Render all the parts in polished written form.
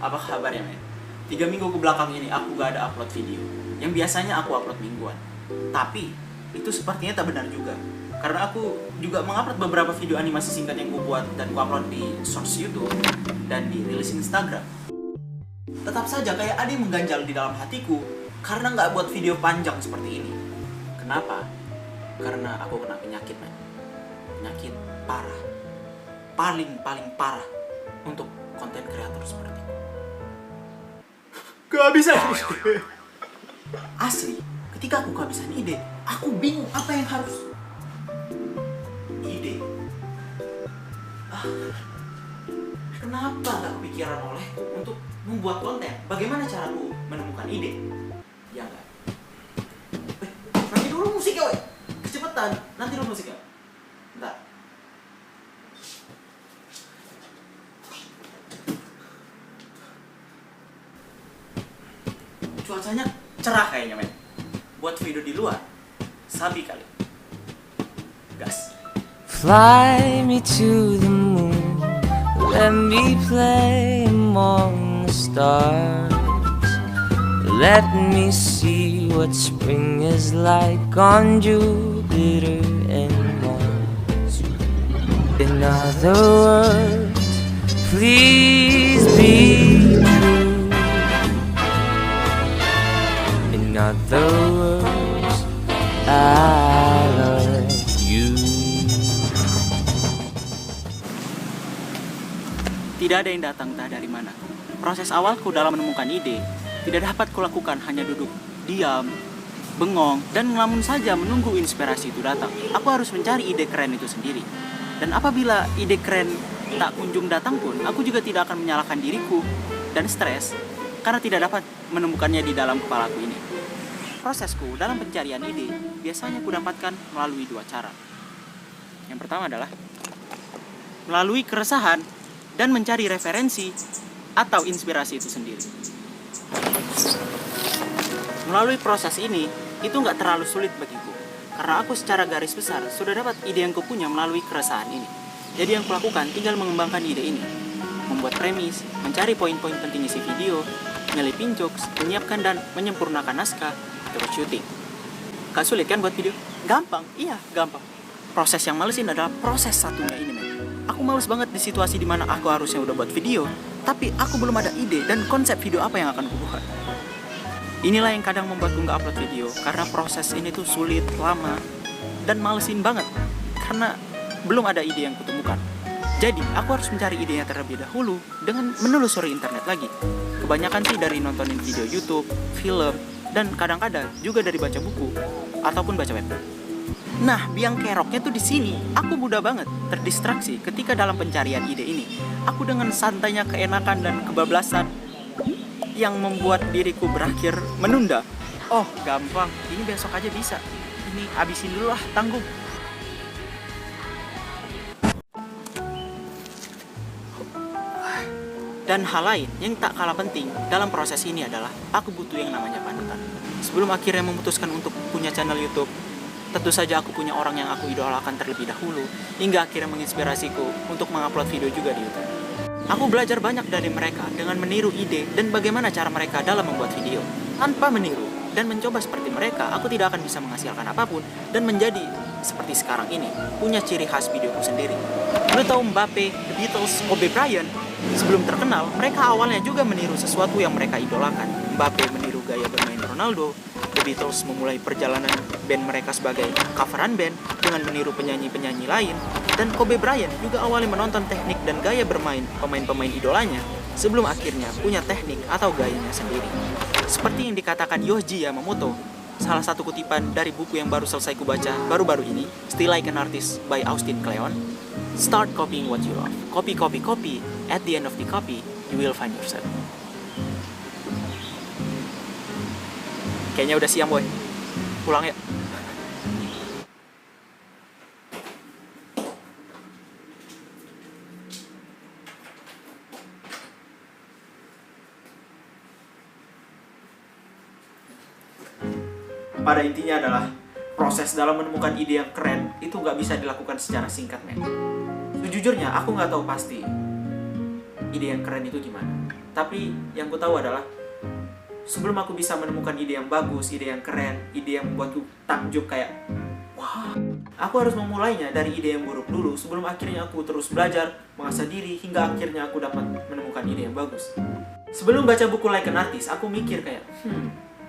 Apa kabar ya men? 3 minggu ke belakang ini aku gak ada upload video. Yang biasanya aku upload mingguan. Tapi itu sepertinya tak benar juga. Karena aku juga mengupload beberapa video animasi singkat yang aku buat dan aku upload di Shorts YouTube dan di Reels Instagram. Tetap saja kayak ada yang mengganjal di dalam hatiku karena nggak buat video panjang seperti ini. Kenapa? Karena aku kena penyakit men. Penyakit parah. Paling parah untuk konten kreator seperti itu. Kehabisan ide. Asli, ketika aku kehabisan ide, aku bingung apa yang harus ide. Kenapa gak kepikiran olehku untuk membuat konten? Bagaimana caraku menemukan ide? Ya enggak. Nanti dulu musiknya, woy. Kecepatan. Nanti dulu musiknya. Bentar. Cuacanya cerah kayaknya men. Buat video di luar sabi kali. Gas. Fly me to the moon, let me play among the stars. Let me see what spring is like on Jupiter and Mars. In other words, please be true. In other words, I love you. Tidak ada yang datang entah dari mana. Proses awalku dalam menemukan ide tidak dapat kulakukan hanya duduk diam, bengong, dan ngelamun saja menunggu inspirasi itu datang. Aku harus mencari ide keren itu sendiri. Dan apabila ide keren tak kunjung datang pun, aku juga tidak akan menyalahkan diriku dan stres karena tidak dapat menemukannya di dalam kepalaku ini. Prosesku dalam pencarian ide biasanya aku dapatkan melalui 2 cara. Yang pertama adalah melalui keresahan dan mencari referensi atau inspirasi itu sendiri. Melalui proses ini, itu nggak terlalu sulit bagiku. Karena aku secara garis besar sudah dapat ide yang kupunya melalui keresahan ini. Jadi yang kulakukan tinggal mengembangkan ide ini. Membuat premis, mencari poin-poin penting isi video, nyelipin jokes, menyiapkan dan menyempurnakan naskah, terus syuting. Gak sulit kan buat video? Gampang, iya gampang. Proses yang malesin adalah proses satunya ini men. Aku males banget di situasi dimana aku harusnya udah buat video, tapi aku belum ada ide dan konsep video apa yang akan kubuat. Inilah yang kadang membuatku nggak upload video, karena proses ini tuh sulit, lama, dan malesin banget. Karena belum ada ide yang kutemukan. Jadi, aku harus mencari idenya terlebih dahulu dengan menelusuri internet lagi. Kebanyakan sih dari nontonin video YouTube, film, dan kadang-kadang juga dari baca buku ataupun baca web. Nah, biang keroknya tuh di sini. Aku mudah banget terdistraksi ketika dalam pencarian ide ini. Aku dengan santainya keenakan dan kebablasan yang membuat diriku berakhir menunda. Oh, gampang. Ini besok aja bisa. Ini habisin dulu lah, tanggung. Dan hal lain yang tak kalah penting dalam proses ini adalah aku butuh yang namanya panutan. Sebelum akhirnya memutuskan untuk punya channel YouTube, tentu saja aku punya orang yang aku idolakan terlebih dahulu, hingga akhirnya menginspirasiku untuk mengupload video juga di YouTube. Aku belajar banyak dari mereka dengan meniru ide dan bagaimana cara mereka dalam membuat video. Tanpa meniru dan mencoba seperti mereka, aku tidak akan bisa menghasilkan apapun dan menjadi seperti sekarang ini, punya ciri khas videoku sendiri. Lu tahu Mbappe, The Beatles, Kobe Bryant? Sebelum terkenal, mereka awalnya juga meniru sesuatu yang mereka idolakan. Mbappe meniru gaya bermain Ronaldo, The Beatles memulai perjalanan band mereka sebagai coveran band dengan meniru penyanyi-penyanyi lain, dan Kobe Bryant juga awalnya menonton teknik dan gaya bermain pemain-pemain idolanya sebelum akhirnya punya teknik atau gayanya sendiri. Seperti yang dikatakan Yohji Yamamoto, salah satu kutipan dari buku yang baru selesai kubaca baru-baru ini, Still Like an Artist by Austin Kleon. Start copying what you love. Copy, copy, copy. At the end of the copy, you will find yourself. Kayaknya udah siang boy. Pulang ya. Pada intinya adalah proses dalam menemukan ide yang keren itu nggak bisa dilakukan secara singkat men. Sejujurnya aku nggak tahu pasti ide yang keren itu gimana. Tapi yang ku tahu adalah sebelum aku bisa menemukan ide yang bagus, ide yang keren, ide yang membuatku takjub kayak wah, aku harus memulainya dari ide yang buruk dulu sebelum akhirnya aku terus belajar, mengasah diri hingga akhirnya aku dapat menemukan ide yang bagus. Sebelum baca buku Like an Artist, aku mikir kayak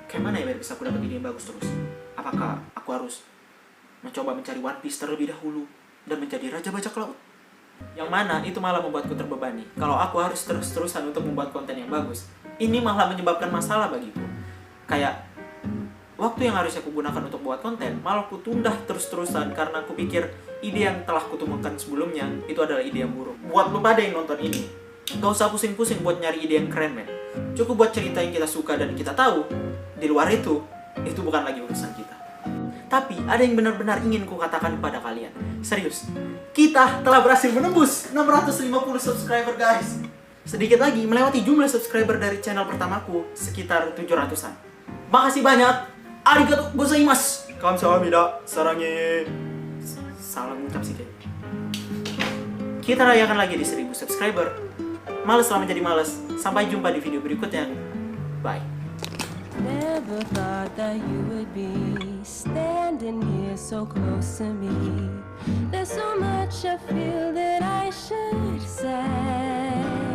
kayak mana ya biar bisa aku dapat ide yang bagus terus? Apakah aku harus mencoba mencari One Piece terlebih dahulu dan menjadi raja bajak laut? Yang mana itu malah membuatku terbebani. Kalau aku harus terus-terusan untuk membuat konten yang bagus, ini malah menyebabkan masalah bagiku. Kayak waktu yang harusnya aku gunakan untuk buat konten, malah aku tunda terus-terusan karena aku pikir ide yang telah kutemukan sebelumnya itu adalah ide yang buruk. Buat lo pada yang nonton ini, gak usah pusing-pusing buat nyari ide yang keren, men. Cukup buat cerita yang kita suka dan kita tahu. Di luar itu bukan lagi urusan kita. Tapi ada yang benar-benar ingin ku katakan kepada kalian. Serius, kita telah berhasil menembus 650 subscriber, guys. Sedikit lagi melewati jumlah subscriber dari channel pertamaku, sekitar 700-an. Makasih banyak. Arigatou gozaimasu. Kamsahamnida. Sarangi. Salam ucap sih. Kita rayakan lagi di 1000 subscriber. Males lah menjadi males. Sampai jumpa di video berikutnya. Bye. Never thought that you would be standing here so close to me. There's so much I feel that I should say.